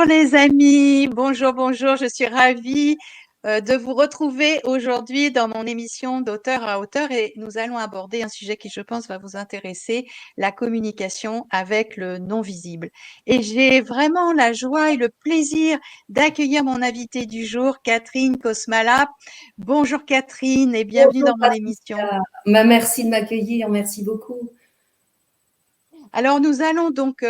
Bonjour les amis, bonjour, bonjour, je suis ravie de vous retrouver aujourd'hui dans mon émission d'auteur à auteur et nous allons aborder un sujet qui je pense va vous intéresser, la communication avec le non-visible. Et j'ai vraiment la joie et le plaisir d'accueillir mon invitée du jour, Catherine Kosmala. Bonjour Catherine et bienvenue Bonjour dans mon émission. Patricia. Merci de m'accueillir, merci beaucoup. Alors, nous allons donc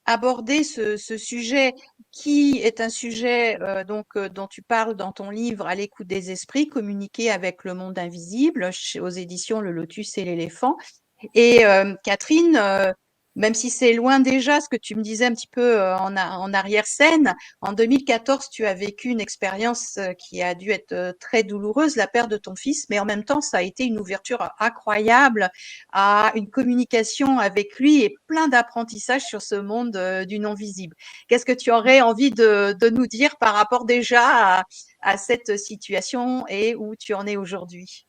aborder ce sujet qui est un sujet dont tu parles dans ton livre À l'écoute des esprits, communiquer avec le monde invisible aux éditions Le Lotus et l'éléphant. Et Catherine, même si c'est loin déjà ce que tu me disais un petit peu en arrière-scène, en 2014, tu as vécu une expérience qui a dû être très douloureuse, la perte de ton fils, mais en même temps, ça a été une ouverture incroyable à une communication avec lui et plein d'apprentissages sur ce monde du non-visible. Qu'est-ce que tu aurais envie de nous dire par rapport déjà à cette situation et où tu en es aujourd'hui?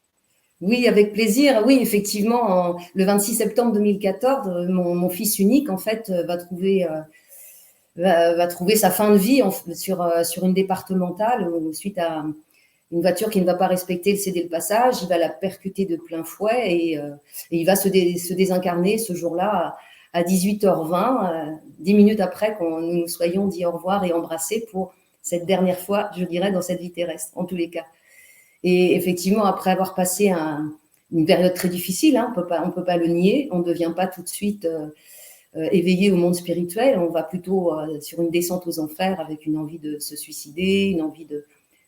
Oui, avec plaisir. Oui, effectivement, le 26 septembre 2014, mon fils unique, en fait, va trouver sa fin de vie sur une départementale suite à une voiture qui ne va pas respecter le cédé le passage. Il va la percuter de plein fouet et il va se désincarner ce jour-là à 18h20, 10 minutes après qu'on nous nous soyons dit au revoir et embrassés pour cette dernière fois, je dirais, dans cette vie terrestre, en tous les cas. Et effectivement, après avoir passé une période très difficile, hein, on peut pas le nier, on ne devient pas tout de suite éveillé au monde spirituel, on va plutôt sur une descente aux enfers avec une envie de se suicider, une envie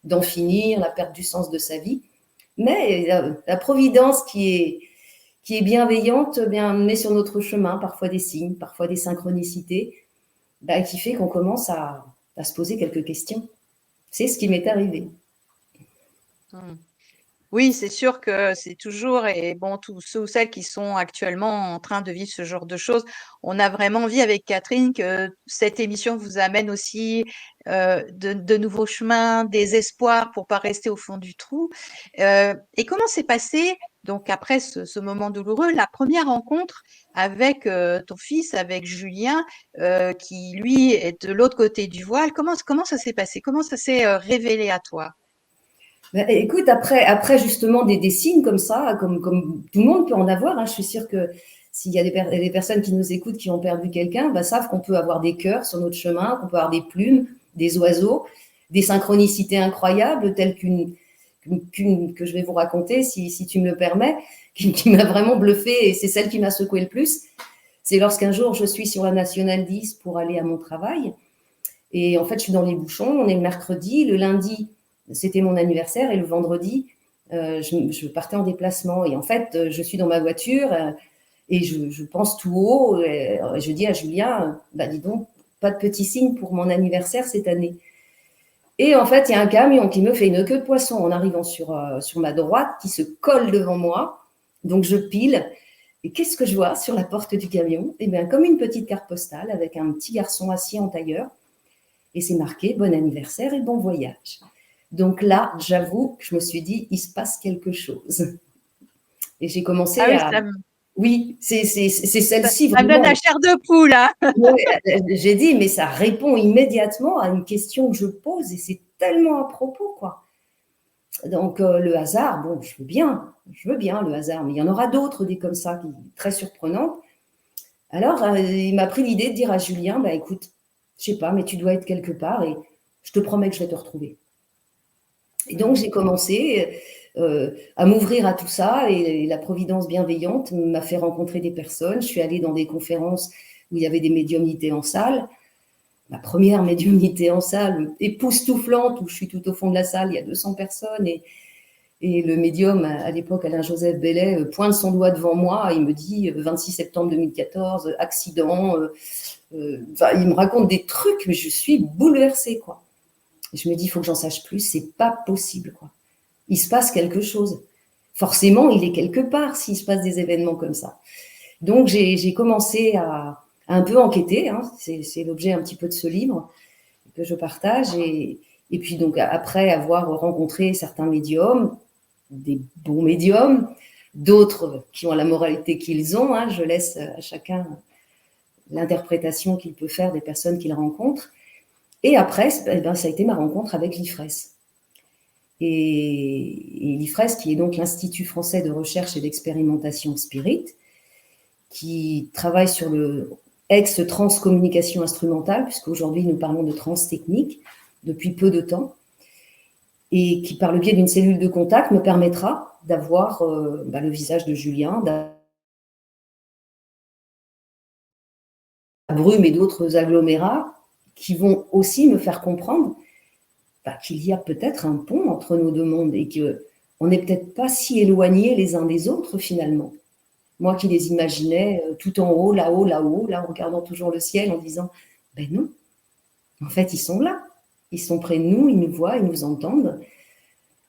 d'en finir, la perte du sens de sa vie. Mais la providence qui est bienveillante, bien, met sur notre chemin parfois des signes, parfois des synchronicités, bah, qui fait qu'on commence à se poser quelques questions. C'est ce qui m'est arrivé. Hmm. Oui, c'est sûr que c'est toujours, et bon, tous ceux ou celles qui sont actuellement en train de vivre ce genre de choses, on a vraiment envie avec Catherine que cette émission vous amène aussi de nouveaux chemins, des espoirs pour pas rester au fond du trou. Et comment s'est passé, donc après ce moment douloureux, la première rencontre avec ton fils, avec Julien, qui lui est de l'autre côté du voile? Comment ça s'est passé? Comment ça s'est révélé à toi? Ben, écoute, après justement des signes comme ça, comme tout le monde peut en avoir, hein, je suis sûre que s'il y a des personnes qui nous écoutent qui ont perdu quelqu'un, ben, savent qu'on peut avoir des cœurs sur notre chemin, qu'on peut avoir des plumes, des oiseaux, des synchronicités incroyables, telles que je vais vous raconter, si tu me le permets, qui m'a vraiment bluffé, et c'est celle qui m'a secoué le plus. C'est lorsqu'un jour, je suis sur la Nationale 10 pour aller à mon travail, et en fait, je suis dans les bouchons, on est le mercredi, le lundi, c'était mon anniversaire et le vendredi, je partais en déplacement. Et en fait, je suis dans ma voiture et je pense tout haut. Et je dis à Julien, bah, dis donc, pas de petit signe pour mon anniversaire cette année. Et en fait, il y a un camion qui me fait une queue de poisson en arrivant sur ma droite qui se colle devant moi. Donc, je pile. Et qu'est-ce que je vois sur la porte du camion? Eh bien, comme une petite carte postale avec un petit garçon assis en tailleur. Et c'est marqué bon anniversaire et bon voyage. Donc là, j'avoue que je me suis dit, il se passe quelque chose. Et j'ai Ah commencé oui, à… Oui, c'est celle-ci ça me donne vraiment. la chair de poule, hein. Ouais, j'ai dit, mais ça répond immédiatement à une question que je pose et c'est tellement à propos, quoi. Donc le hasard, bon, je veux bien le hasard, mais il y en aura d'autres des comme ça, très surprenantes. Alors, il m'a pris l'idée de dire à Julien, bah écoute, je sais pas, mais tu dois être quelque part et je te promets que je vais te retrouver. Et donc, Mmh. j'ai commencé à m'ouvrir à tout ça et la providence bienveillante m'a fait rencontrer des personnes. Je suis allée dans des conférences où il y avait des médiumnités en salle. Ma première médiumnité en salle, époustouflante, où je suis tout au fond de la salle, il y a 200 personnes et le médium, à l'époque, Alain-Joseph Bellet, pointe son doigt devant moi et il me dit 26 septembre 2014, accident. Il me raconte des trucs, mais je suis bouleversée, quoi. Et je me dis, il faut que j'en sache plus, c'est pas possible, quoi. Il se passe quelque chose. Forcément, il est quelque part s'il se passe des événements comme ça. Donc, j'ai commencé à un peu enquêter, hein. C'est l'objet un petit peu de ce livre que je partage. Et puis, donc, après avoir rencontré certains médiums, des bons médiums, d'autres qui ont la moralité qu'ils ont, hein, je laisse à chacun l'interprétation qu'il peut faire des personnes qu'il rencontre. Et après, eh ben, ça a été ma rencontre avec l'IFRES. Et l'IFRES, qui est donc l'Institut français de recherche et d'expérimentation Spirit, qui travaille sur le ex-transcommunication instrumentale, puisqu'aujourd'hui nous parlons de transtechnique depuis peu de temps, et qui, par le biais d'une cellule de contact, me permettra d'avoir le visage de Julien, Brume et d'autres agglomérats, qui vont aussi me faire comprendre qu'il y a peut-être un pont entre nos deux mondes et qu'on n'est peut-être pas si éloignés les uns des autres finalement. Moi qui les imaginais tout en haut, là-haut, là-haut, là, en regardant toujours le ciel, en disant « Ben non, en fait, ils sont là. Ils sont près de nous, ils nous voient, ils nous entendent. »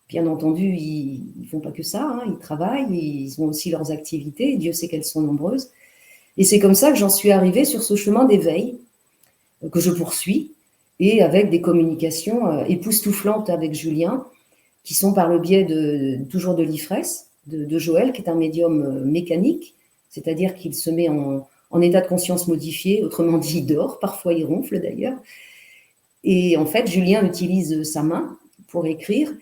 Bien entendu, ils ne font pas que ça, hein, ils travaillent, ils ont aussi leurs activités, et Dieu sait qu'elles sont nombreuses. Et c'est comme ça que j'en suis arrivée sur ce chemin d'éveil que je poursuis, et avec des communications époustouflantes avec Julien, qui sont par le biais toujours de l'IFRES, de Joël, qui est un médium mécanique, c'est-à-dire qu'il se met en état de conscience modifié, autrement dit, il dort, parfois il ronfle d'ailleurs. Et en fait, Julien utilise sa main pour écrire,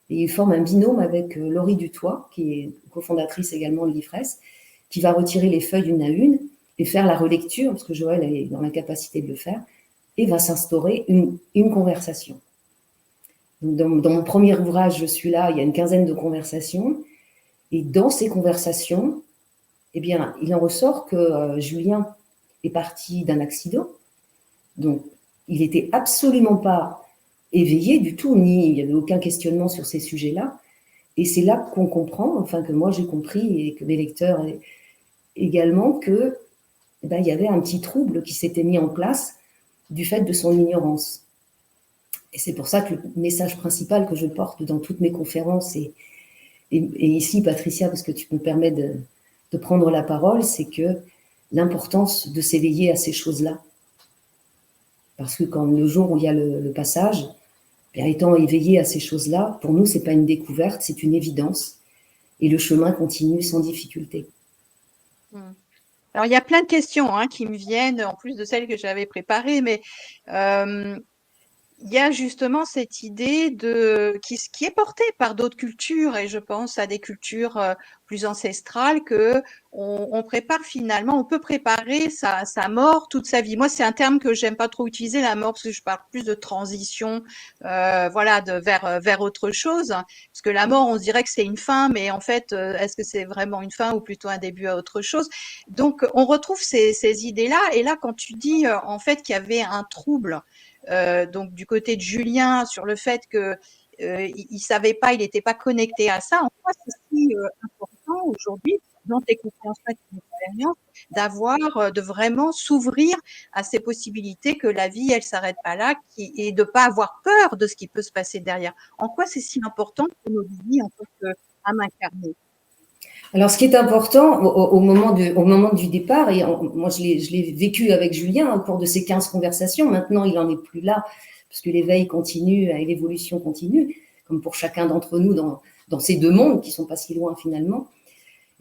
et il forme un binôme avec Laurie Dutoit, qui est cofondatrice également de l'IFRES, qui va retirer les feuilles une à une et faire la relecture, parce que Joël est dans la capacité de le faire, et va s'instaurer une conversation. Dans mon premier ouvrage, je suis là, il y a une quinzaine de conversations, et dans ces conversations, eh bien, il en ressort que Julien est parti d'un accident, donc il n'était absolument pas éveillé du tout, ni il n'y avait aucun questionnement sur ces sujets-là, et c'est là qu'on comprend, enfin que moi j'ai compris, et que mes lecteurs également, que il y avait un petit trouble qui s'était mis en place du fait de son ignorance. Et c'est pour ça que le message principal que je porte dans toutes mes conférences, et ici, Patricia, parce que tu me permets de prendre la parole, c'est que l'importance de s'éveiller à ces choses-là. Parce que quand le jour où il y a le passage, bien, étant éveillé à ces choses-là, pour nous, ce n'est pas une découverte, c'est une évidence. Et le chemin continue sans difficulté. Alors, il y a plein de questions qui me viennent, en plus de celles que j'avais préparées, mais il y a justement cette idée qui est portée par d'autres cultures, et je pense à des cultures plus ancestrales, que on prépare finalement, on peut préparer sa mort toute sa vie. Moi, c'est un terme que j'aime pas trop utiliser, la mort, parce que je parle plus de transition, voilà, vers autre chose. Parce que la mort, on se dirait que c'est une fin, mais en fait, est-ce que c'est vraiment une fin ou plutôt un début à autre chose? Donc, on retrouve ces idées-là. Et là, quand tu dis en fait qu'il y avait un trouble, donc du côté de Julien, sur le fait que il savait pas, il n'était pas connecté à ça. En quoi c'est si important aujourd'hui dans tes conférences, tes expériences, de vraiment s'ouvrir à ces possibilités, que la vie, elle s'arrête pas là, et de pas avoir peur de ce qui peut se passer derrière. En quoi c'est si important pour nos vies en tant qu'âme incarnée? Alors, ce qui est important au moment du départ, et moi je l'ai vécu avec Julien au cours de ces 15 conversations, maintenant il n'en est plus là, parce que l'éveil continue et l'évolution continue, comme pour chacun d'entre nous dans ces deux mondes qui ne sont pas si loin finalement.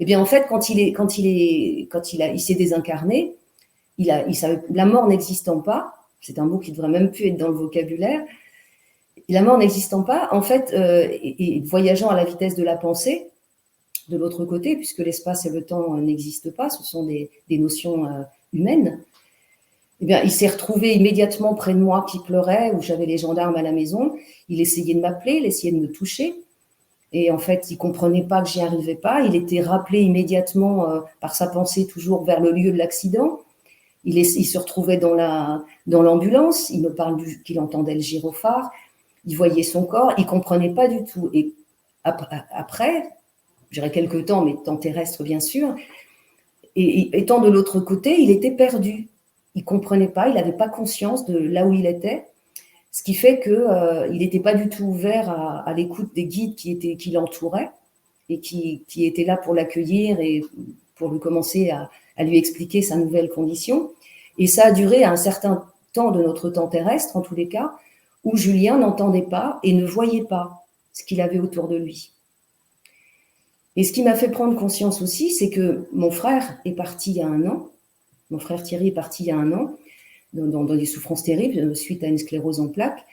Eh bien, en fait, quand il s'est désincarné, il savait, la mort n'existant pas, c'est un mot qui ne devrait même plus être dans le vocabulaire, la mort n'existant pas, en fait, et voyageant à la vitesse de la pensée, de l'autre côté, puisque l'espace et le temps n'existent pas, ce sont des notions humaines, eh bien, il s'est retrouvé immédiatement près de moi qui pleurait, où j'avais les gendarmes à la maison. Il essayait de m'appeler, il essayait de me toucher. Et en fait, il ne comprenait pas que j'y arrivais pas. Il était rappelé immédiatement par sa pensée toujours vers le lieu de l'accident. Il se retrouvait dans l'ambulance. Il me parle qu'il entendait le gyrophare. Il voyait son corps. Il ne comprenait pas du tout. Et après, je dirais quelques temps, mais temps terrestre bien sûr, et étant de l'autre côté, il était perdu. Il ne comprenait pas, il n'avait pas conscience de là où il était, ce qui fait qu'il n'était pas du tout ouvert à l'écoute des guides qui l'entouraient et qui étaient là pour l'accueillir et pour lui commencer à lui expliquer sa nouvelle condition. Et ça a duré un certain temps de notre temps terrestre, en tous les cas, où Julien n'entendait pas et ne voyait pas ce qu'il avait autour de lui. Et ce qui m'a fait prendre conscience aussi, c'est que mon frère est parti il y a 1 an, mon frère Thierry est parti il y a 1 an, dans des souffrances terribles suite à une sclérose en plaques.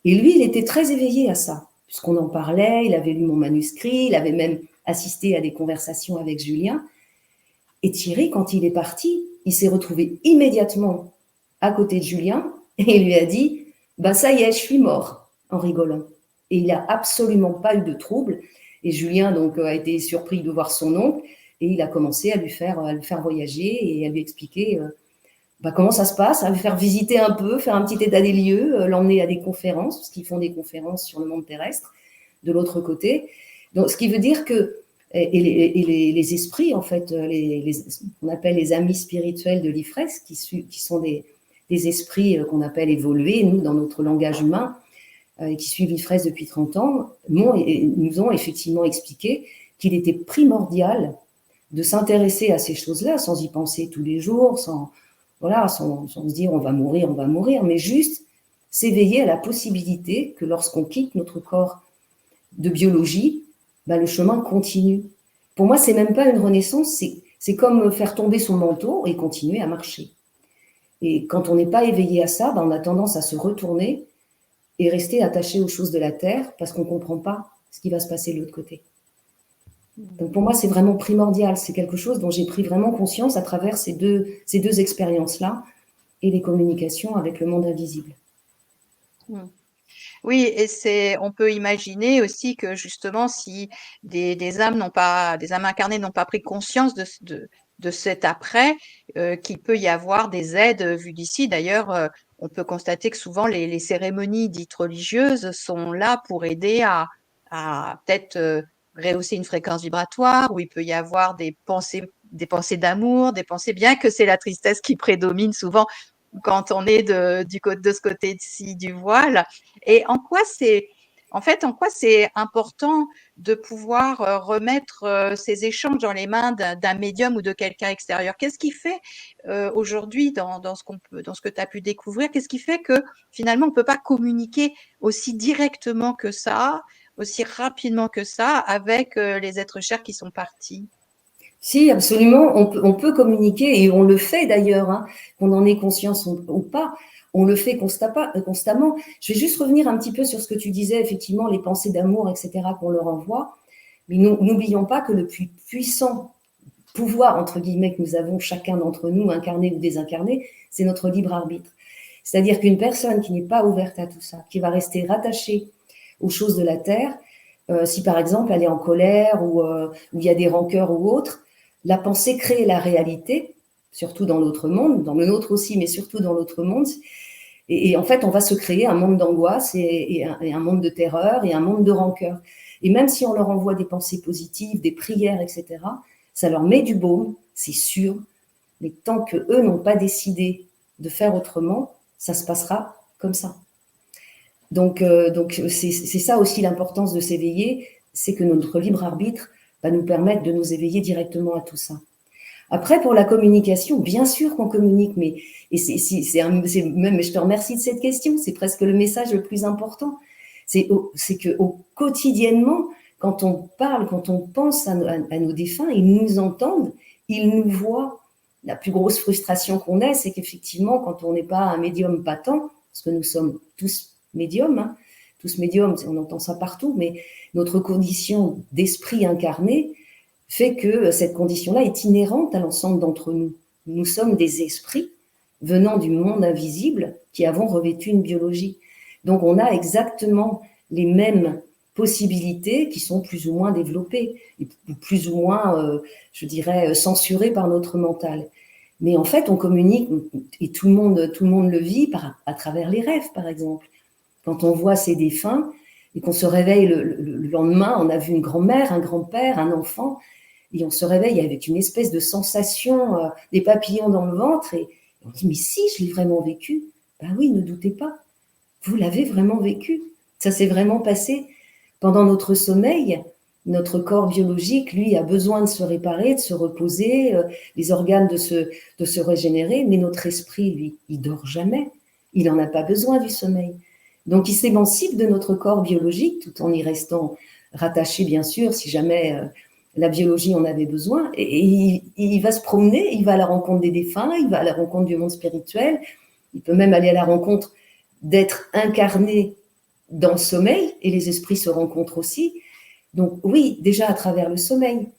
Et lui, il était très éveillé à ça, puisqu'on en parlait, il avait lu mon manuscrit, il avait même assisté à des conversations avec Julien. Et Thierry, quand il est parti, il s'est retrouvé immédiatement à côté de Julien et il lui a dit « bah ça y est, je suis mort », en rigolant. Et il n'a absolument pas eu de trouble. Et Julien donc a été surpris de voir son oncle et il a commencé à le faire voyager et à lui expliquer comment ça se passe, à lui faire visiter un peu, faire un petit état des lieux, l'emmener à des conférences, parce qu'ils font des conférences sur le monde terrestre, de l'autre côté. Donc, ce qui veut dire que les esprits, en fait, on appelle les amis spirituels de l'IFRES, qui sont des esprits qu'on appelle évolués, nous, dans notre langage humain, qui suivent l'IFRES depuis 30 ans, nous ont effectivement expliqué qu'il était primordial de s'intéresser à ces choses-là, sans y penser tous les jours, sans se dire on va mourir, mais juste s'éveiller à la possibilité que lorsqu'on quitte notre corps de biologie, le chemin continue. Pour moi, c'est même pas une renaissance, c'est comme faire tomber son manteau et continuer à marcher. Et quand on n'est pas éveillé à ça, on a tendance à se retourner et rester attaché aux choses de la terre parce qu'on ne comprend pas ce qui va se passer de l'autre côté. Donc pour moi, c'est vraiment primordial. C'est quelque chose dont j'ai pris vraiment conscience à travers ces deux expériences-là et les communications avec le monde invisible. Oui, et on peut imaginer aussi que justement, si des âmes incarnées n'ont pas pris conscience de cet après, qu'il peut y avoir des aides vues d'ici. D'ailleurs, on peut constater que souvent les cérémonies dites religieuses sont là pour aider à peut-être rehausser une fréquence vibratoire, où il peut y avoir des pensées d'amour, des pensées, bien que c'est la tristesse qui prédomine souvent quand on est de ce côté-ci du voile. Et en quoi c'est important de pouvoir remettre ces échanges dans les mains d'un médium ou de quelqu'un extérieur? Qu'est-ce qui fait aujourd'hui dans ce que tu as pu découvrir, qu'est-ce qui fait que finalement on ne peut pas communiquer aussi directement que ça, aussi rapidement que ça avec les êtres chers qui sont partis? Si, absolument, on peut communiquer et on le fait d'ailleurs, hein, qu'on en ait conscience ou pas, on le fait constamment. Je vais juste revenir un petit peu sur ce que tu disais, effectivement, les pensées d'amour, etc., qu'on leur envoie. Mais n'oublions pas que le plus puissant pouvoir, entre guillemets, que nous avons chacun d'entre nous, incarné ou désincarné, c'est notre libre arbitre. C'est-à-dire qu'une personne qui n'est pas ouverte à tout ça, qui va rester rattachée aux choses de la terre, si par exemple elle est en colère ou il y a des rancœurs ou autres, la pensée crée la réalité, surtout dans l'autre monde, dans le nôtre aussi, mais surtout dans l'autre monde. Et en fait, on va se créer un monde d'angoisse et un monde de terreur et un monde de rancœur. Et même si on leur envoie des pensées positives, des prières, etc., ça leur met du baume, c'est sûr. Mais tant qu'eux n'ont pas décidé de faire autrement, ça se passera comme ça. Donc c'est ça aussi l'importance de s'éveiller, c'est que notre libre arbitre va nous permettre de nous éveiller directement à tout ça. Après, pour la communication, bien sûr qu'on communique, mais même, je te remercie de cette question, c'est presque le message le plus important. C'est que quotidiennement, quand on parle, quand on pense à nos défunts, ils nous entendent, ils nous voient. La plus grosse frustration qu'on ait, c'est qu'effectivement, quand on n'est pas un médium patent, parce que nous sommes tous médiums, hein, tous médiums, on entend ça partout, mais notre condition d'esprit incarné fait que cette condition-là est inhérente à l'ensemble d'entre nous. Nous sommes des esprits venant du monde invisible qui avons revêtu une biologie. Donc on a exactement les mêmes possibilités qui sont plus ou moins développées, plus ou moins, je dirais, censurées par notre mental. Mais en fait, on communique, et tout le monde le vit à travers les rêves, par exemple. Quand on voit ses défunts et qu'on se réveille le lendemain, on a vu une grand-mère, un grand-père, un enfant, et on se réveille avec une espèce de sensation, des papillons dans le ventre, et on dit, mais si, je l'ai vraiment vécu. Ben oui, ne doutez pas, vous l'avez vraiment vécu. Ça s'est vraiment passé. Pendant notre sommeil, notre corps biologique, lui, a besoin de se réparer, de se reposer, les organes de se régénérer, mais notre esprit, lui, il dort jamais. Il n'en a pas besoin du sommeil. Donc, il s'émancipe de notre corps biologique, tout en y restant rattaché, bien sûr, si jamais la biologie en avait besoin. Et il va se promener, il va à la rencontre des défunts, il va à la rencontre du monde spirituel, il peut même aller à la rencontre d'être incarné dans le sommeil, et les esprits se rencontrent aussi. Donc oui, déjà à travers le sommeil,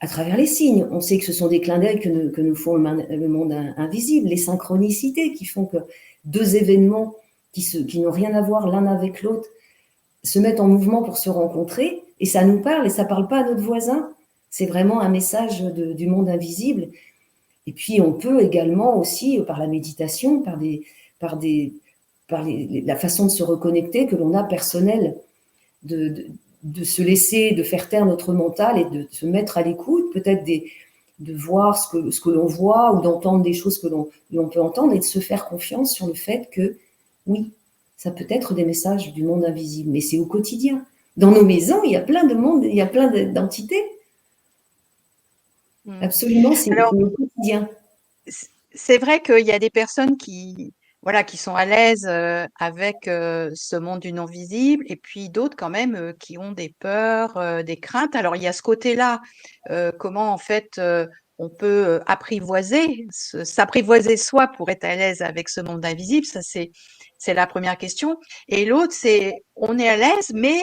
à travers les signes. On sait que ce sont des clins d'œil que nous font le monde invisible, les synchronicités qui font que deux événements qui n'ont rien à voir l'un avec l'autre se mettent en mouvement pour se rencontrer, et ça nous parle, et ça ne parle pas à notre voisin. C'est vraiment un message du monde invisible. Et puis on peut également aussi, par la méditation, la façon de se reconnecter que l'on a personnelle, de se laisser, de faire taire notre mental et de se mettre à l'écoute, peut-être de voir ce que l'on voit ou d'entendre des choses que l'on peut entendre, et de se faire confiance sur le fait que, oui, ça peut être des messages du monde invisible, mais c'est au quotidien. Dans nos maisons, il y a plein de monde, il y a plein d'entités. Absolument, c'est Alors, au quotidien. c'est vrai qu'il y a des personnes voilà, qui sont à l'aise avec ce monde du non-visible, et puis d'autres quand même qui ont des peurs, des craintes. Alors, il y a ce côté-là, comment en fait on peut apprivoiser, s'apprivoiser soi pour être à l'aise avec ce monde invisible. Ça, c'est la première question. Et l'autre, c'est on est à l'aise, mais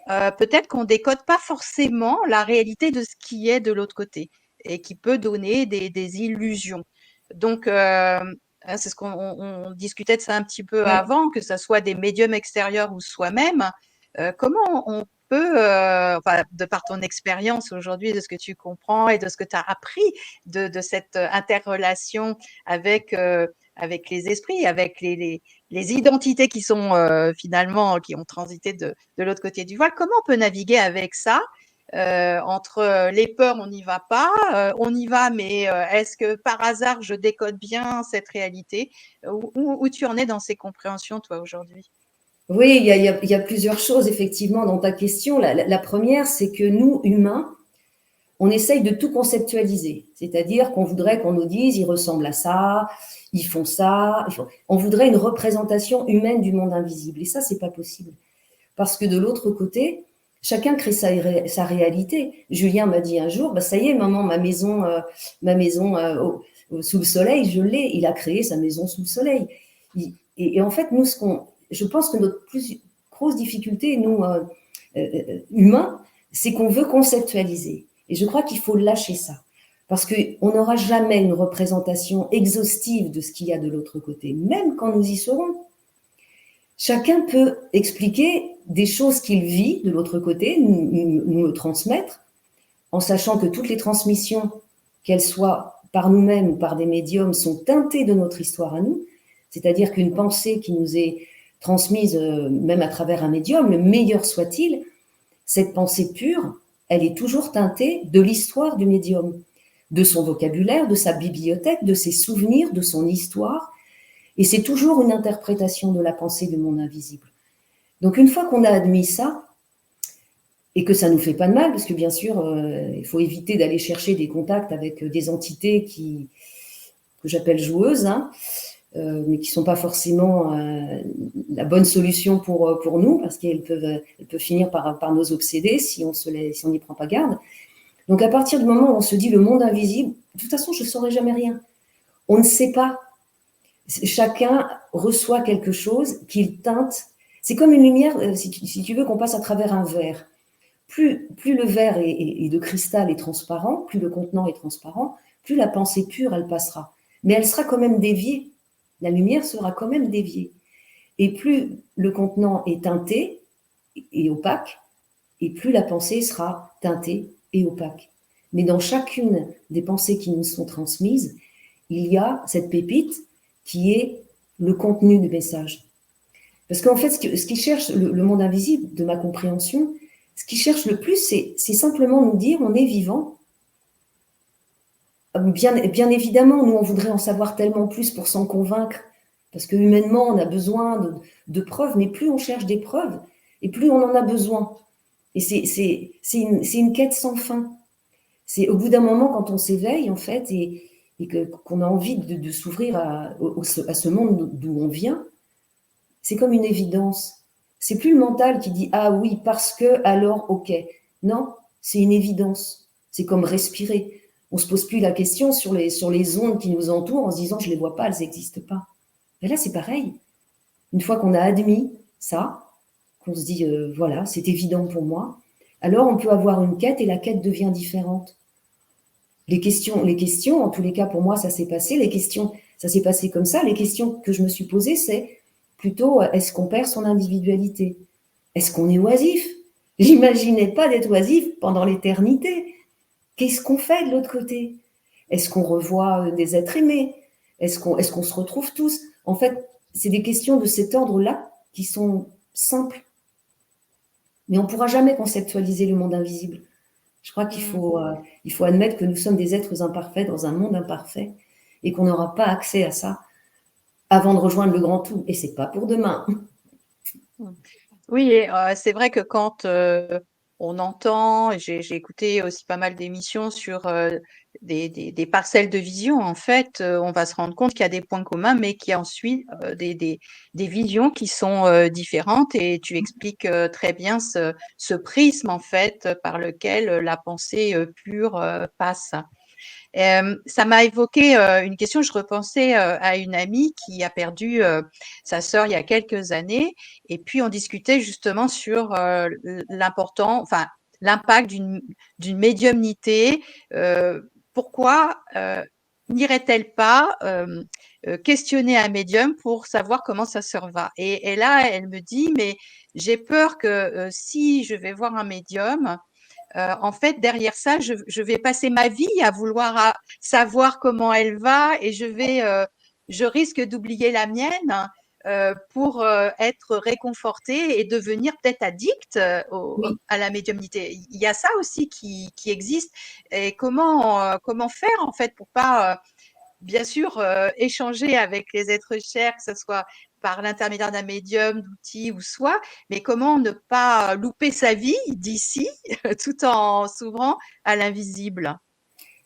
peut-être qu'on décode pas forcément la réalité de ce qui est de l'autre côté, et qui peut donner des illusions. Donc, c'est ce qu'on discutait de ça un petit peu Ouais. avant, que ça soit des médiums extérieurs ou soi-même. Comment on peut, enfin, de par ton expérience aujourd'hui, de ce que tu comprends et de ce que tu as appris de cette interrelation avec les esprits, avec les identités qui sont finalement, qui ont transité de l'autre côté du voile, comment on peut naviguer avec ça? Entre les peurs, on n'y va pas, on y va, mais est-ce que par hasard je décode bien cette réalité? Où tu en es dans ces compréhensions, toi, aujourd'hui? Oui, il y a plusieurs choses effectivement dans ta question. La première, c'est que nous, humains, on essaye de tout conceptualiser. C'est-à-dire qu'on voudrait qu'on nous dise, ils ressemblent à ça, ils font ça. On voudrait une représentation humaine du monde invisible. Et ça, c'est pas possible. Parce que de l'autre côté, chacun crée sa réalité. Julien m'a dit un jour, bah, ça y est, maman, ma maison sous le soleil, je l'ai. Il a créé sa maison sous le soleil. Et en fait, nous, je pense que notre plus grosse difficulté, nous, humains, c'est qu'on veut conceptualiser. Et je crois qu'il faut lâcher ça. Parce qu'on n'aura jamais une représentation exhaustive de ce qu'il y a de l'autre côté, même quand nous y serons. Chacun peut expliquer des choses qu'il vit de l'autre côté, nous le transmettre, en sachant que toutes les transmissions, qu'elles soient par nous-mêmes ou par des médiums, sont teintées de notre histoire à nous. C'est-à-dire qu'une pensée qui nous est transmise, même à travers un médium, le meilleur soit-il, cette pensée pure, elle est toujours teintée de l'histoire du médium, de son vocabulaire, de sa bibliothèque, de ses souvenirs, de son histoire. Et c'est toujours une interprétation de la pensée du monde invisible. Donc une fois qu'on a admis ça, et que ça ne nous fait pas de mal, parce que bien sûr, il faut éviter d'aller chercher des contacts avec des entités que j'appelle joueuses, hein, mais qui ne sont pas forcément la bonne solution pour nous, parce qu'elles peuvent finir par nous obséder si on n'y prend pas garde. Donc à partir du moment où on se dit le monde invisible, de toute façon, je ne saurais jamais rien. On ne sait pas. Chacun reçoit quelque chose qu'il teinte. C'est comme une lumière, si tu veux qu'on passe à travers un verre. Plus le verre est de cristal et transparent, plus le contenant est transparent, plus la pensée pure, elle passera. Mais elle sera quand même déviée. La lumière sera quand même déviée. Et plus le contenant est teinté et opaque, et plus la pensée sera teintée et opaque. Mais dans chacune des pensées qui nous sont transmises, il y a cette pépite qui est le contenu du message. Parce qu'en fait, ce qui cherche le monde invisible, de ma compréhension, ce qui cherche le plus, c'est simplement nous dire on est vivant. Bien évidemment, nous, on voudrait en savoir tellement plus pour s'en convaincre, parce que humainement, on a besoin de preuves, mais plus on cherche des preuves, et plus on en a besoin. Et c'est une quête sans fin. C'est au bout d'un moment, quand on s'éveille, en fait, et qu'on a envie de s'ouvrir à ce monde d'où on vient, c'est comme une évidence. C'est plus le mental qui dit ah oui parce que alors ok. Non, c'est une évidence. C'est comme respirer. On se pose plus la question sur les ondes qui nous entourent en se disant je les vois pas, elles n'existent pas. Et là, c'est pareil. Une fois qu'on a admis ça, qu'on se dit, voilà, c'est évident pour moi, alors on peut avoir une quête et la quête devient différente. Les questions, en tous les cas, pour moi, ça s'est passé. Les questions, ça s'est passé comme ça. Les questions que je me suis posées, c'est plutôt, est-ce qu'on perd son individualité? Est-ce qu'on est oisif? J'imaginais pas d'être oisif pendant l'éternité. Qu'est-ce qu'on fait de l'autre côté? Est-ce qu'on revoit des êtres aimés? Est-ce qu'on se retrouve tous? En fait, c'est des questions de cet ordre-là qui sont simples. Mais on ne pourra jamais conceptualiser le monde invisible. Je crois il faut admettre que nous sommes des êtres imparfaits dans un monde imparfait et qu'on n'aura pas accès à ça avant de rejoindre le grand tout. Et c'est pas pour demain. Oui, et, c'est vrai que quand on entend, et j'ai écouté aussi pas mal d'émissions sur des parcelles de vision, en fait, on va se rendre compte qu'il y a des points communs, mais qu'il y a ensuite des visions qui sont différentes. Et tu expliques très bien ce prisme, en fait, par lequel la pensée pure passe. Ça m'a évoqué une question. Je repensais à une amie qui a perdu sa sœur il y a quelques années, et puis on discutait justement sur l'impact d'une médiumnité. Pourquoi n'irait-elle pas questionner un médium pour savoir comment sa sœur va? Et là, elle me dit, mais j'ai peur que si je vais voir un médium, en fait, derrière ça, je vais passer ma vie à vouloir savoir comment elle va, et je risque d'oublier la mienne pour être réconfortée et devenir peut-être addict Oui, à la médiumnité. Il y a ça aussi qui existe. Et comment faire en fait pour pas bien sûr, échanger avec les êtres chers, que ce soit par l'intermédiaire d'un médium, d'outils ou soit, mais comment ne pas louper sa vie d'ici, tout en s'ouvrant à l'invisible?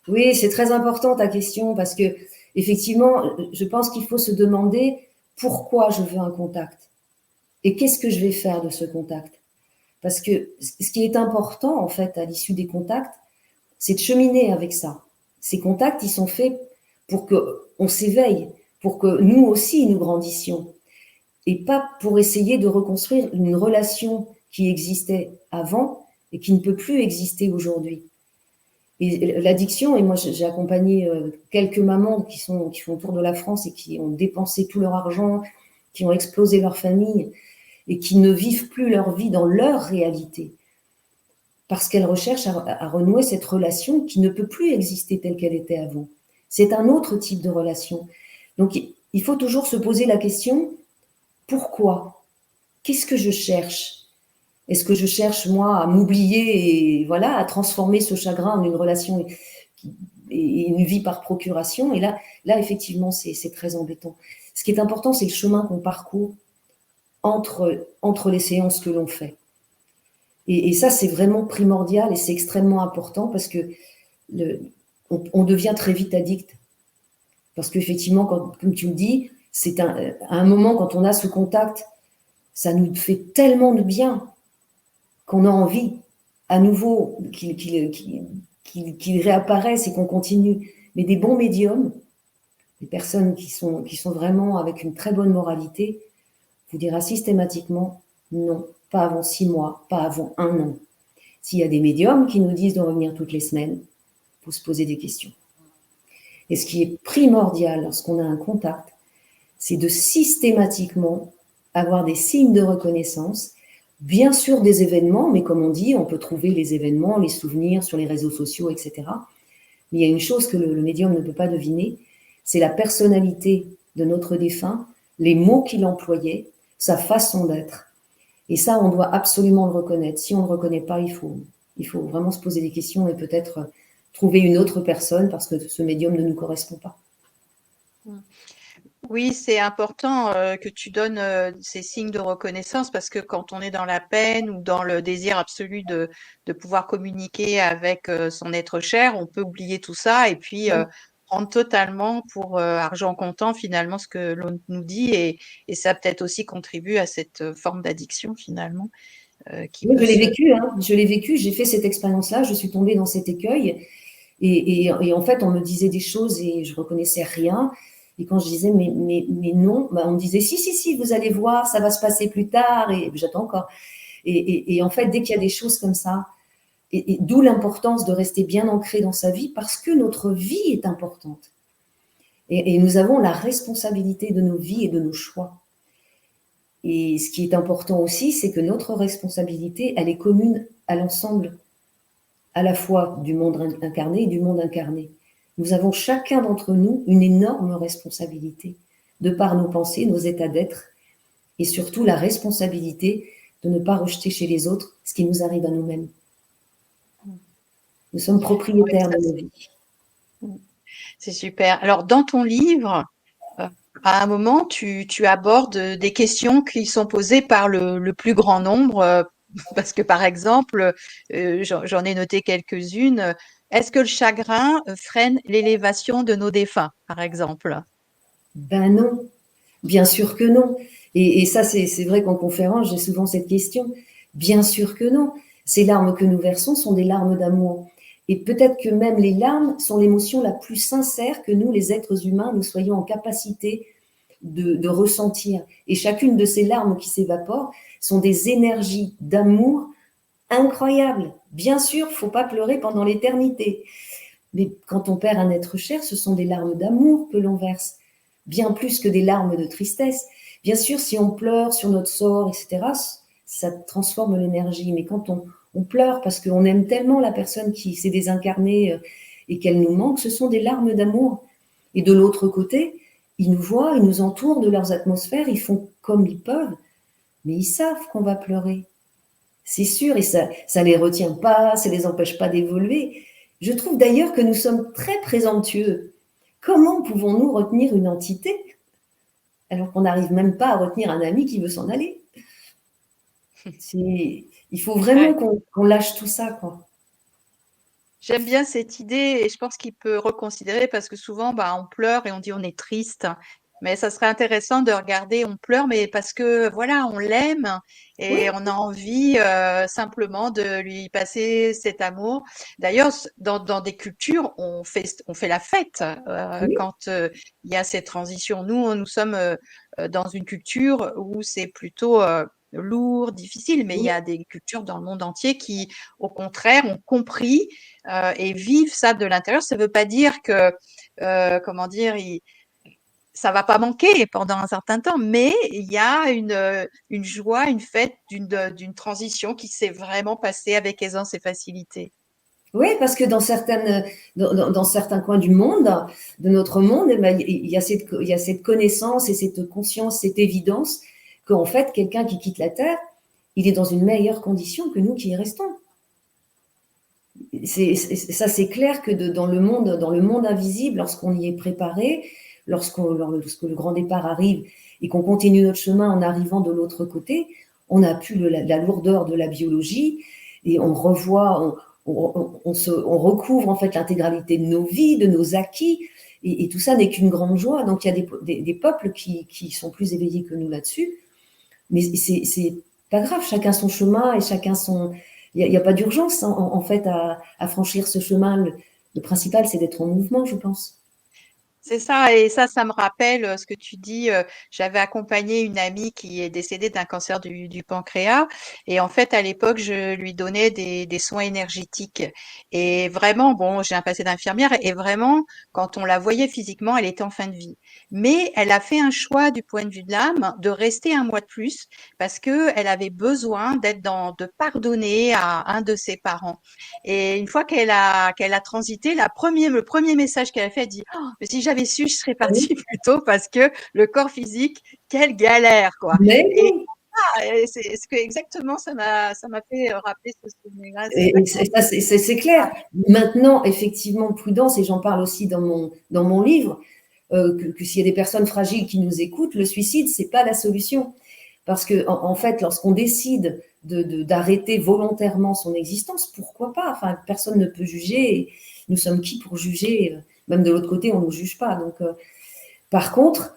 oui, c'est très important ta question parce que effectivement, je pense qu'il faut se demander pourquoi je veux un contact et qu'est-ce que je vais faire de ce contact. Parce que ce qui est important en fait à l'issue des contacts, c'est de cheminer avec ça. Ces contacts, ils sont faits pour que on s'éveille, pour que nous aussi nous grandissions, et pas pour essayer de reconstruire une relation qui existait avant et qui ne peut plus exister aujourd'hui. Et l'addiction, et moi j'ai accompagné quelques mamans qui font le tour de la France et qui ont dépensé tout leur argent, qui ont explosé leur famille et qui ne vivent plus leur vie dans leur réalité parce qu'elles recherchent à renouer cette relation qui ne peut plus exister telle qu'elle était avant. C'est un autre type de relation. Donc il faut toujours se poser la question, pourquoi? Qu'est-ce que je cherche? Est-ce que je cherche, moi, à m'oublier et voilà, à transformer ce chagrin en une relation et une vie par procuration? Et là effectivement, c'est très embêtant. Ce qui est important, c'est le chemin qu'on parcourt entre les séances que l'on fait. Et ça, c'est vraiment primordial et c'est extrêmement important parce que on devient très vite addict. Parce qu'effectivement, comme tu me dis, à un moment, quand on a ce contact, ça nous fait tellement de bien qu'on a envie à nouveau qu'il réapparaisse et qu'on continue. Mais des bons médiums, des personnes qui sont vraiment avec une très bonne moralité, vous dira systématiquement non, pas avant 6 mois, pas avant un an. S'il y a des médiums qui nous disent de revenir toutes les semaines, il faut se poser des questions. Et ce qui est primordial lorsqu'on a un contact, c'est de systématiquement avoir des signes de reconnaissance, bien sûr des événements, mais comme on dit, on peut trouver les événements, les souvenirs sur les réseaux sociaux, etc. Mais il y a une chose que le médium ne peut pas deviner, c'est la personnalité de notre défunt, les mots qu'il employait, sa façon d'être. Et ça, on doit absolument le reconnaître. Si on ne le reconnaît pas, il faut vraiment se poser des questions et peut-être trouver une autre personne parce que ce médium ne nous correspond pas. Oui, c'est important que tu donnes ces signes de reconnaissance, parce que quand on est dans la peine ou dans le désir absolu de pouvoir communiquer avec son être cher, on peut oublier tout ça et puis prendre totalement pour argent comptant finalement ce que l'on nous dit, et ça peut-être aussi contribue à cette forme d'addiction finalement qui Oui, peut je l'ai se... vécu, hein. Je l'ai vécu, j'ai fait cette expérience-là, je suis tombée dans cet écueil et en fait, on me disait des choses et je reconnaissais rien. Et quand je disais, mais non, bah, on me disait, si, vous allez voir, ça va se passer plus tard, et j'attends encore. Et en fait, dès qu'il y a des choses comme ça, et d'où l'importance de rester bien ancré dans sa vie, parce que notre vie est importante. Et nous avons la responsabilité de nos vies et de nos choix. Et ce qui est important aussi, c'est que notre responsabilité, elle est commune à l'ensemble, à la fois du monde incarné et du monde incarné. Nous avons chacun d'entre nous une énorme responsabilité, de par nos pensées, nos états d'être, et surtout la responsabilité de ne pas rejeter chez les autres ce qui nous arrive à nous-mêmes. Nous sommes Oui, propriétaires ça, de nos vies. c'est super. Alors, dans ton livre, à un moment, tu abordes des questions qui sont posées par le plus grand nombre, parce que par exemple, j'en ai noté quelques-unes. Est-ce que le chagrin freine l'élévation de nos défunts, par exemple? Ben non, bien sûr que non. Et ça, c'est vrai qu'en conférence, j'ai souvent cette question. Bien sûr que non. Ces larmes que nous versons sont des larmes d'amour. Et peut-être que même les larmes sont l'émotion la plus sincère que nous, les êtres humains, nous soyons en capacité de ressentir. Et chacune de ces larmes qui s'évaporent sont des énergies d'amour incroyables. Bien sûr, il ne faut pas pleurer pendant l'éternité. Mais quand on perd un être cher, ce sont des larmes d'amour que l'on verse, bien plus que des larmes de tristesse. Bien sûr, si on pleure sur notre sort, etc., ça transforme l'énergie. Mais quand on pleure parce qu'on aime tellement la personne qui s'est désincarnée et qu'elle nous manque, ce sont des larmes d'amour. Et de l'autre côté, ils nous voient, ils nous entourent de leurs atmosphères, ils font comme ils peuvent, mais ils savent qu'on va pleurer. C'est sûr, et ça les retient pas, ça les empêche pas d'évoluer. Je trouve d'ailleurs que nous sommes très présomptueux. Comment pouvons-nous retenir une entité alors qu'on n'arrive même pas à retenir un ami qui veut s'en aller? Il faut vraiment Ouais. qu'on lâche tout ça, quoi. J'aime bien cette idée et je pense qu'il peut reconsidérer parce que souvent, bah, on pleure et on dit on est triste. Mais ça serait intéressant de regarder, on pleure, mais parce que voilà, on l'aime et Oui, on a envie simplement de lui passer cet amour. D'ailleurs, dans des cultures, on fait la fête oui, quand il y a ces transitions. Nous sommes dans une culture où c'est plutôt lourd, difficile, mais il y oui. a des cultures dans le monde entier qui, au contraire, ont compris et vivent ça de l'intérieur. Ça ne veut pas dire que, comment dire, ça va pas manquer pendant un certain temps, mais il y a une joie, une fête d'une transition qui s'est vraiment passée avec aisance et facilité. Oui, parce que dans certains coins du monde, de notre monde, eh ben, il y a cette connaissance et cette conscience, cette évidence qu'en fait, quelqu'un qui quitte la Terre, il est dans une meilleure condition que nous qui y restons. Ça, c'est clair que dans le monde invisible, lorsqu'on y est préparé, lorsque le grand départ arrive et qu'on continue notre chemin en arrivant de l'autre côté, on n'a plus la lourdeur de la biologie et on revoit, on recouvre en fait l'intégralité de nos vies, de nos acquis, et tout ça n'est qu'une grande joie. Donc il y a des peuples qui sont plus éveillés que nous là-dessus, mais c'est pas grave, chacun son chemin et chacun son. Il y a pas d'urgence en fait à franchir ce chemin. Le principal, c'est d'être en mouvement, je pense. C'est ça, et ça me rappelle ce que tu dis. J'avais accompagné une amie qui est décédée d'un cancer du pancréas, et en fait, à l'époque, je lui donnais des soins énergétiques. Et vraiment, bon, j'ai un passé d'infirmière, et vraiment, quand on la voyait physiquement, elle était en fin de vie. Mais elle a fait un choix du point de vue de l'âme de rester un mois de plus parce que elle avait besoin de pardonner à un de ses parents. Et une fois qu'elle a transité, le premier message qu'elle a fait, elle dit: «Oh, mais si j'avais su, je serais Oui. partie plus tôt parce que le corps physique, quelle galère, quoi.» Mais Et c'est ce que exactement ça m'a fait rappeler ce souvenir-là. C'est vrai que ça, c'est clair. Maintenant, effectivement, prudence, et j'en parle aussi dans mon livre, que s'il y a des personnes fragiles qui nous écoutent, le suicide, c'est pas la solution. Parce que, en fait, lorsqu'on décide d'arrêter volontairement son existence, pourquoi pas? Enfin, personne ne peut juger. Et nous sommes qui pour juger? Même de l'autre côté, on ne nous juge pas. Donc, par contre,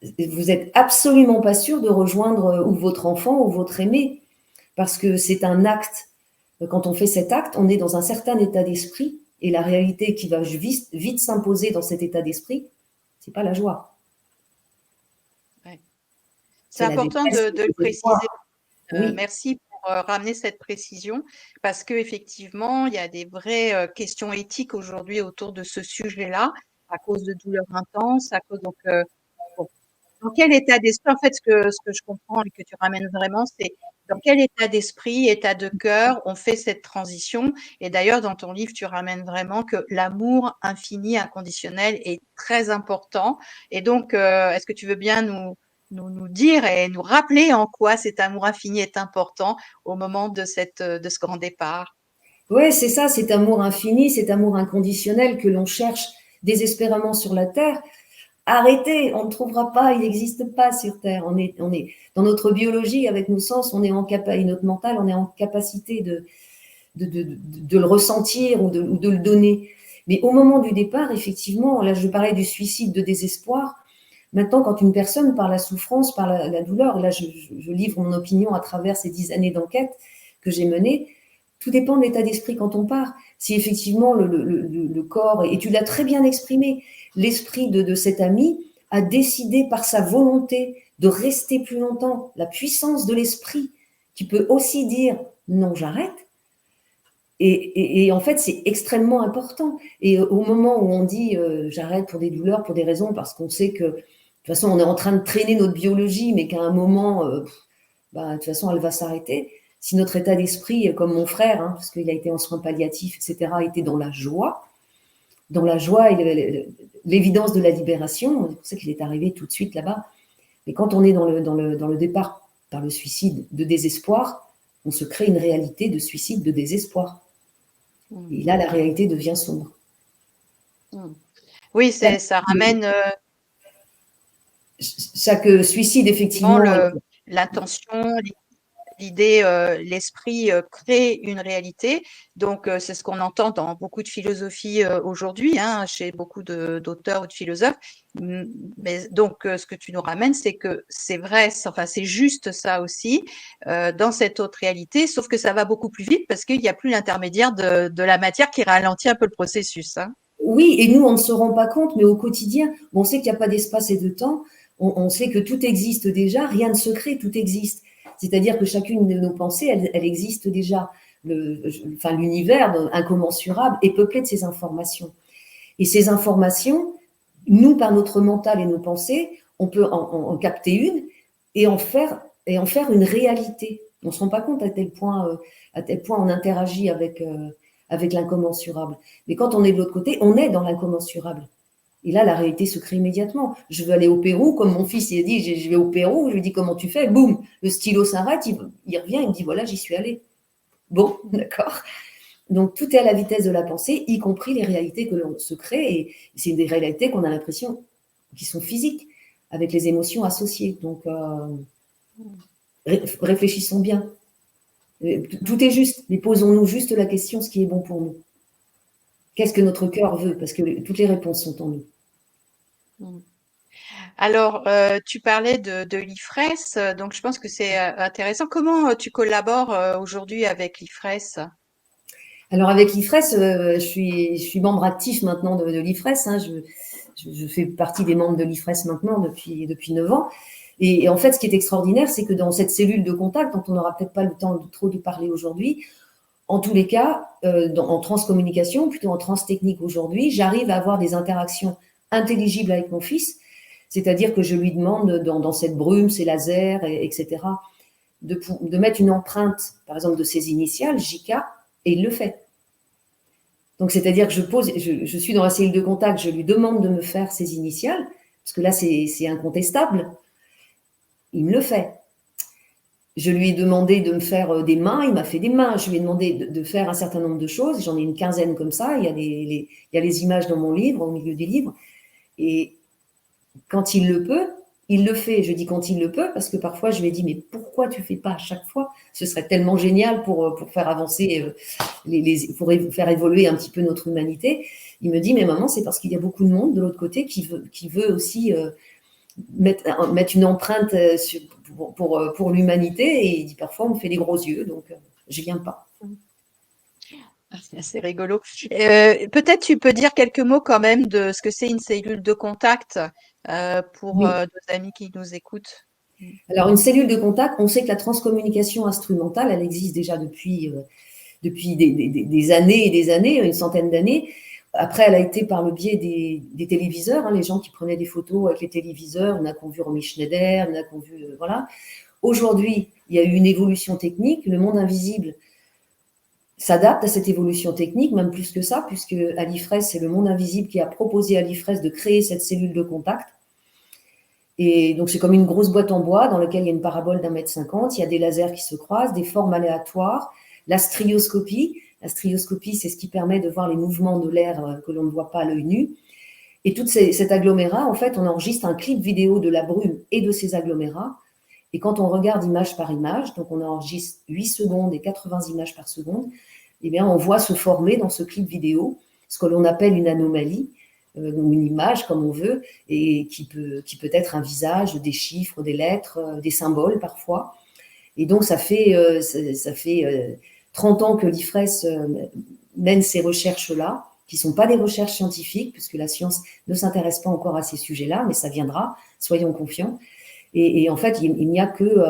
vous êtes absolument pas sûr de rejoindre ou votre enfant ou votre aimé, parce que c'est un acte. Quand on fait cet acte, on est dans un certain état d'esprit, et la réalité qui va vite s'imposer dans cet état d'esprit, C'est pas la joie. Ouais. C'est C'est la important détresse, de c'est le le désespoir. préciser. Oui, Merci pour ramener cette précision parce que effectivement, il y a des vraies questions éthiques aujourd'hui autour de ce sujet-là à cause de douleurs intenses, à cause bon, dans quel état d'esprit, en fait, ce que je comprends et que tu ramènes vraiment, c'est dans quel état d'esprit, état de cœur on fait cette transition. Et d'ailleurs, dans ton livre, tu ramènes vraiment que l'amour infini, inconditionnel est très important. Et donc, est-ce que tu veux bien nous dire et nous rappeler en quoi cet amour infini est important au moment de de ce grand départ? ouais, c'est ça, cet amour infini, cet amour inconditionnel que l'on cherche désespérément sur la terre. Arrêtez, on ne trouvera pas, il n'existe pas sur Terre. On est dans notre biologie, avec nos sens, on est en capacité, notre mental, on est en capacité de le ressentir ou de le donner. Mais au moment du départ, effectivement, là je parlais du suicide de désespoir. Maintenant, quand une personne, par la souffrance, par la douleur, là je livre mon opinion à travers ces 10 années d'enquête que j'ai menées, tout dépend de l'état d'esprit quand on part. Si effectivement le corps, et tu l'as très bien exprimé, l'esprit de cet ami a décidé par sa volonté de rester plus longtemps, la puissance de l'esprit qui peut aussi dire non, j'arrête. Et en fait, c'est extrêmement important. Et au moment où on dit j'arrête pour des douleurs, pour des raisons, parce qu'on sait que de toute façon, on est en train de traîner notre biologie, mais qu'à un moment, de toute façon, elle va s'arrêter. Si notre état d'esprit, comme mon frère, hein, parce qu'il a été en soins palliatifs, etc., était dans la joie et l'évidence de la libération, c'est pour ça qu'il est arrivé tout de suite là-bas. Mais quand on est dans le départ par le suicide de désespoir, on se crée une réalité de suicide de désespoir. Mmh. Et là, la réalité devient sombre. Mmh. Oui, ça ramène Chaque suicide, effectivement effectivement, l'intention, l'idée, l'esprit crée une réalité. Donc, c'est ce qu'on entend dans beaucoup de philosophies aujourd'hui, hein, chez beaucoup d'auteurs ou de philosophes. Mais donc, ce que tu nous ramènes, c'est que c'est vrai, enfin, c'est juste ça aussi, dans cette autre réalité, sauf que ça va beaucoup plus vite parce qu'il n'y a plus l'intermédiaire de la matière qui ralentit un peu le processus, hein. oui, et nous, on ne se rend pas compte, mais au quotidien, on sait qu'il n'y a pas d'espace et de temps, on sait que tout existe déjà, rien ne se crée, tout existe. C'est-à-dire que chacune de nos pensées, elle existe déjà. L'univers incommensurable est peuplé de ces informations. Et ces informations, nous, par notre mental et nos pensées, on peut en capter une et en faire une réalité. On ne se rend pas compte à tel point on interagit avec l'incommensurable. Mais quand on est de l'autre côté, on est dans l'incommensurable. Et là, la réalité se crée immédiatement. Je veux aller au Pérou, comme mon fils il a dit, je vais au Pérou, je lui dis comment tu fais, boum, le stylo s'arrête, il revient, il me dit voilà, j'y suis allé. Bon, d'accord. Donc tout est à la vitesse de la pensée, y compris les réalités que l'on se crée, et c'est des réalités qu'on a l'impression qui sont physiques, avec les émotions associées. Donc réfléchissons bien. Tout est juste, mais posons-nous juste la question, ce qui est bon pour nous. Qu'est-ce que notre cœur veut? Parce que toutes les réponses sont en nous. Mmh. Alors, tu parlais de l'IFRES, donc je pense que c'est intéressant. Comment tu collabores aujourd'hui avec l'IFRES? Alors avec l'IFRES, je suis membre actif maintenant de l'IFRES. Hein, je fais partie des membres de l'IFRES maintenant depuis 9 ans. Et en fait, ce qui est extraordinaire, c'est que dans cette cellule de contact, dont on n'aura peut-être pas le temps de trop de parler aujourd'hui, en tous les cas, en transcommunication, plutôt en transtechnique aujourd'hui, j'arrive à avoir des interactions intelligibles avec mon fils. C'est-à-dire que je lui demande, dans cette brume, ces lasers, etc., de mettre une empreinte, par exemple, de ses initiales, JK, et il le fait. Donc, c'est-à-dire que je suis dans la cellule de contact, je lui demande de me faire ses initiales, parce que là, c'est incontestable. Il me le fait. Je lui ai demandé de me faire des mains, il m'a fait des mains. Je lui ai demandé de faire un certain nombre de choses. J'en ai une quinzaine comme ça. Il y a les images dans mon livre, au milieu du livre. Et quand il le peut, il le fait. Je dis quand il le peut, parce que parfois je lui ai dit, mais pourquoi tu fais pas à chaque fois? Ce serait tellement génial pour faire avancer, pour faire évoluer un petit peu notre humanité. Il me dit, mais maman, c'est parce qu'il y a beaucoup de monde de l'autre côté qui veut aussi mettre une empreinte pour l'humanité. Et il dit, parfois, on me fait des gros yeux, donc je viens pas. C'est rigolo. Peut-être tu peux dire quelques mots quand même de ce que c'est une cellule de contact pour Oui. nos amis qui nous écoutent. Mm. Alors, une cellule de contact, on sait que la transcommunication instrumentale, elle existe déjà depuis des années et des années, une centaine d'années. Après, elle a été par le biais des téléviseurs, hein, les gens qui prenaient des photos avec les téléviseurs. On a qu'on vu Romy Schneider, on a qu'on vu, voilà. Aujourd'hui, il y a eu une évolution technique. Le monde invisible s'adapte à cette évolution technique, même plus que ça, puisque Ali Fraisse, c'est le monde invisible qui a proposé à Ali Fraisse de créer cette cellule de contact. Et donc, c'est comme une grosse boîte en bois dans laquelle il y a une parabole d'1,50 m. Il y a des lasers qui se croisent, des formes aléatoires, la strioscopie. La strioscopie, c'est ce qui permet de voir les mouvements de l'air que l'on ne voit pas à l'œil nu. Et tout cet agglomérat, en fait, on enregistre un clip vidéo de la brume et de ces agglomérats. Et quand on regarde image par image, donc on enregistre 8 secondes et 80 images par seconde, eh bien, on voit se former dans ce clip vidéo ce que l'on appelle une anomalie, ou une image, comme on veut, et qui peut être un visage, des chiffres, des lettres, des symboles parfois. Et donc, ça fait 30 ans que l'IFRES mène ces recherches-là, qui ne sont pas des recherches scientifiques, puisque la science ne s'intéresse pas encore à ces sujets-là, mais ça viendra, soyons confiants. Et en fait, il n'y a que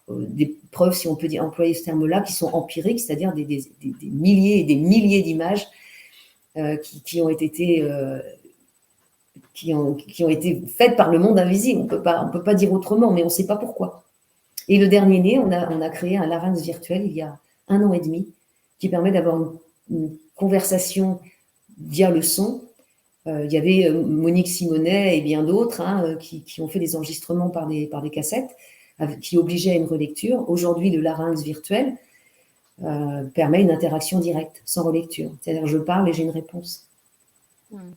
des preuves, si on peut employer ce terme-là, qui sont empiriques, c'est-à-dire des milliers et des milliers d'images qui ont été faites par le monde invisible. On peut pas dire autrement, mais on ne sait pas pourquoi. Et le dernier né, on a créé un larynx virtuel il y a 1 an et demi, qui permet d'avoir une conversation via le son. Il y avait Monique Simonet et bien d'autres qui ont fait des enregistrements par des cassettes qui obligeaient à une relecture. Aujourd'hui, le larynx virtuel permet une interaction directe, sans relecture. C'est-à-dire, je parle et j'ai une réponse. Mm.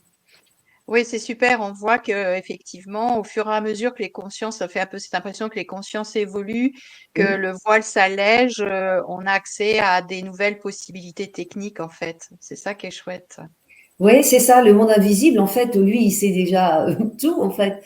Oui, c'est super. On voit que effectivement, au fur et à mesure que les consciences, ça fait un peu cette impression que les consciences évoluent, que Oui, le voile s'allège, on a accès à des nouvelles possibilités techniques en fait. C'est ça qui est chouette. ouais, c'est ça, le monde invisible, en fait, lui, il sait déjà tout, en fait,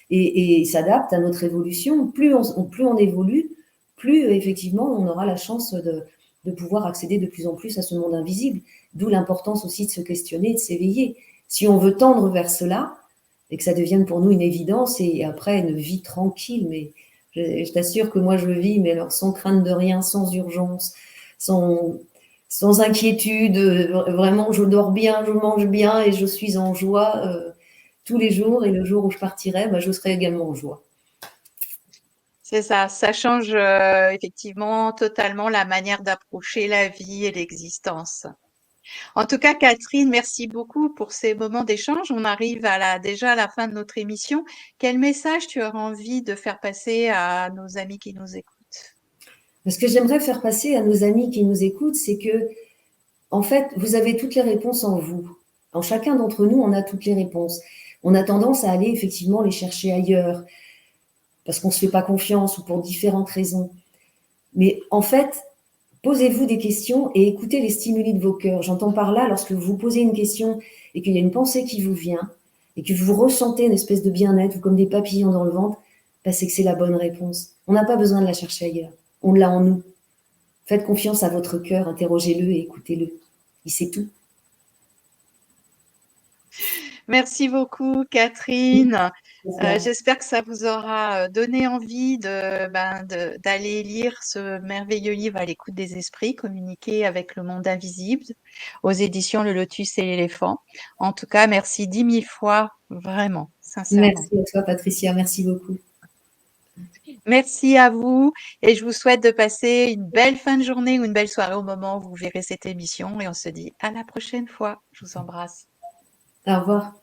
et il s'adapte à notre évolution. Plus on évolue, plus effectivement on aura la chance de pouvoir accéder de plus en plus à ce monde invisible. D'où l'importance aussi de se questionner, de s'éveiller. Si on veut tendre vers cela, et que ça devienne pour nous une évidence, et après une vie tranquille, mais je t'assure que moi je vis, mais alors sans crainte de rien, sans urgence, sans, sans inquiétude, vraiment je dors bien, je mange bien et je suis en joie tous les jours. Et le jour où je partirai, bah, je serai également en joie. C'est ça, ça change effectivement totalement la manière d'approcher la vie et l'existence. En tout cas, Catherine, merci beaucoup pour ces moments d'échange. On arrive déjà à la fin de notre émission. Quel message tu aurais envie de faire passer à nos amis qui nous écoutent? Ce que j'aimerais faire passer à nos amis qui nous écoutent, c'est que, en fait, vous avez toutes les réponses en vous. En chacun d'entre nous, on a toutes les réponses. On a tendance à aller effectivement les chercher ailleurs, parce qu'on ne se fait pas confiance ou pour différentes raisons. Mais en fait, posez-vous des questions et écoutez les stimuli de vos cœurs. J'entends par là, lorsque vous vous posez une question et qu'il y a une pensée qui vous vient et que vous ressentez une espèce de bien-être ou comme des papillons dans le ventre, bah c'est que c'est la bonne réponse. On n'a pas besoin de la chercher ailleurs. On l'a en nous. Faites confiance à votre cœur, interrogez-le et écoutez-le. Il sait tout. Merci beaucoup, Catherine. J'espère que ça vous aura donné envie d'aller lire ce merveilleux livre À l'écoute des esprits, communiquer avec le monde invisible, aux éditions Le Lotus et l'éléphant. En tout cas, merci 10 000 fois, vraiment, sincèrement. Merci à toi, Patricia. Merci beaucoup. Merci à vous et je vous souhaite de passer une belle fin de journée ou une belle soirée au moment où vous verrez cette émission et on se dit à la prochaine fois. Je vous embrasse. Au revoir.